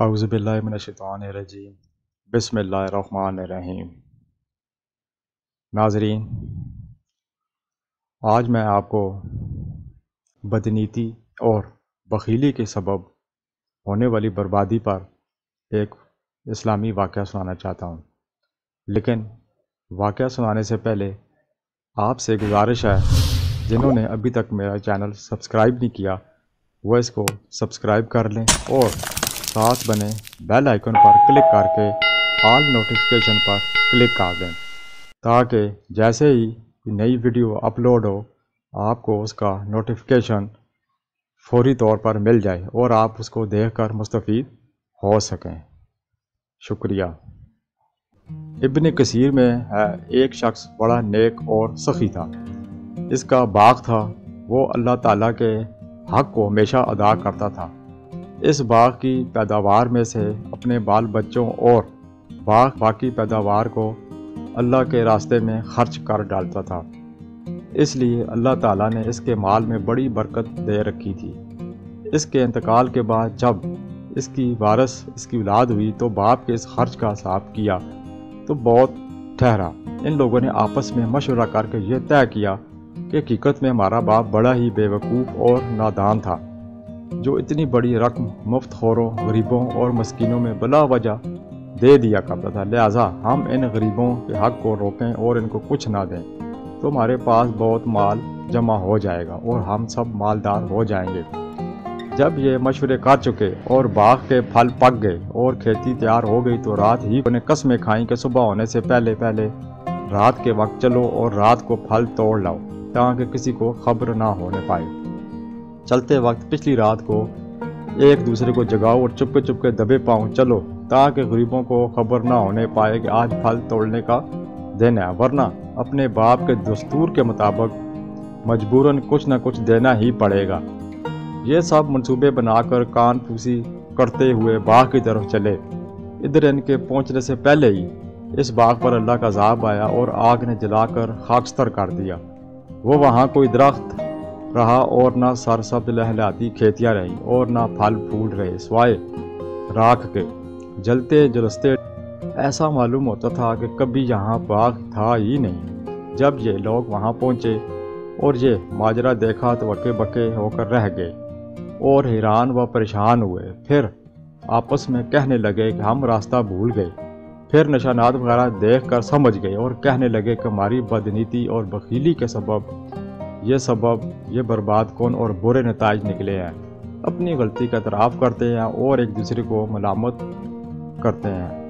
اعوذ باللہ من الشیطان الرجیم بسم اللہ الرحمن الرحیم۔ ناظرین، آج میں آپ کو بدنیتی اور بخیلی کے سبب ہونے والی بربادی پر ایک اسلامی واقعہ سنانا چاہتا ہوں، لیکن واقعہ سنانے سے پہلے آپ سے گزارش ہے جنہوں نے ابھی تک میرا چینل سبسکرائب نہیں کیا وہ اس کو سبسکرائب کر لیں اور ساتھ بنے بیل آئیکن پر کلک کر کے آل نوٹیفیکیشن پر کلک کر دیں تاکہ جیسے ہی نئی ویڈیو اپلوڈ ہو آپ کو اس کا نوٹیفیکیشن فوری طور پر مل جائے اور آپ اس کو دیکھ کر مستفید ہو سکیں۔ شکریہ۔ ابن کثیر میں ہے ایک شخص بڑا نیک اور سخی تھا، اس کا باغ تھا، وہ اللہ تعالیٰ کے حق کو ہمیشہ ادا کرتا تھا، اس باغ کی پیداوار میں سے اپنے بال بچوں اور باقی پیداوار کو اللہ کے راستے میں خرچ کر ڈالتا تھا، اس لیے اللہ تعالیٰ نے اس کے مال میں بڑی برکت دے رکھی تھی۔ اس کے انتقال کے بعد جب اس کی وارث اس کی اولاد ہوئی تو باپ کے اس خرچ کا حساب کیا تو بہت ٹھہرا۔ ان لوگوں نے آپس میں مشورہ کر کے یہ طے کیا کہ حقیقت میں ہمارا باپ بڑا ہی بے وقوف اور نادان تھا جو اتنی بڑی رقم مفت خوروں، غریبوں اور مسکینوں میں بلا وجہ دے دیا کرتا تھا، لہٰذا ہم ان غریبوں کے حق کو روکیں اور ان کو کچھ نہ دیں تو ہمارے پاس بہت مال جمع ہو جائے گا اور ہم سب مالدار ہو جائیں گے۔ جب یہ مشورے کر چکے اور باغ کے پھل پک گئے اور کھیتی تیار ہو گئی تو رات ہی انہیں قسمیں کھائیں کہ صبح ہونے سے پہلے رات کے وقت چلو اور رات کو پھل توڑ لاؤ تاکہ کسی کو خبر نہ ہونے پائے۔ چلتے وقت پچھلی رات کو ایک دوسرے کو جگاؤ اور چپ کے دبے پاؤں چلو تاکہ غریبوں کو خبر نہ ہونے پائے کہ آج پھل توڑنے کا دن ہے، ورنہ اپنے باپ کے دستور کے مطابق مجبوراً کچھ نہ کچھ دینا ہی پڑے گا۔ یہ سب منصوبے بنا کر کان پھوسی کرتے ہوئے باغ کی طرف چلے۔ ادھر ان کے پہنچنے سے پہلے ہی اس باغ پر اللہ کا عذاب آیا اور آگ نے جلا کر خاکستر کر دیا۔ وہ وہاں کوئی درخت رہا اور نہ سرسبز لہلاتی کھیتیاں رہیں اور نہ پھل پھول رہے سوائے راکھ کے جلتے جلستے ایسا معلوم ہوتا تھا کہ کبھی یہاں باغ تھا ہی نہیں۔ جب یہ لوگ وہاں پہنچے اور یہ ماجرا دیکھا تو ہکے بکے ہو کر رہ گئے اور حیران و پریشان ہوئے، پھر آپس میں کہنے لگے کہ ہم راستہ بھول گئے، پھر نشانات وغیرہ دیکھ کر سمجھ گئے اور کہنے لگے کہ ہماری بدنیتی اور بخیلی کے سبب یہ برباد کن اور برے نتائج نکلے ہیں۔ اپنی غلطی کا اعتراف کرتے ہیں اور ایک دوسرے کو ملامت کرتے ہیں۔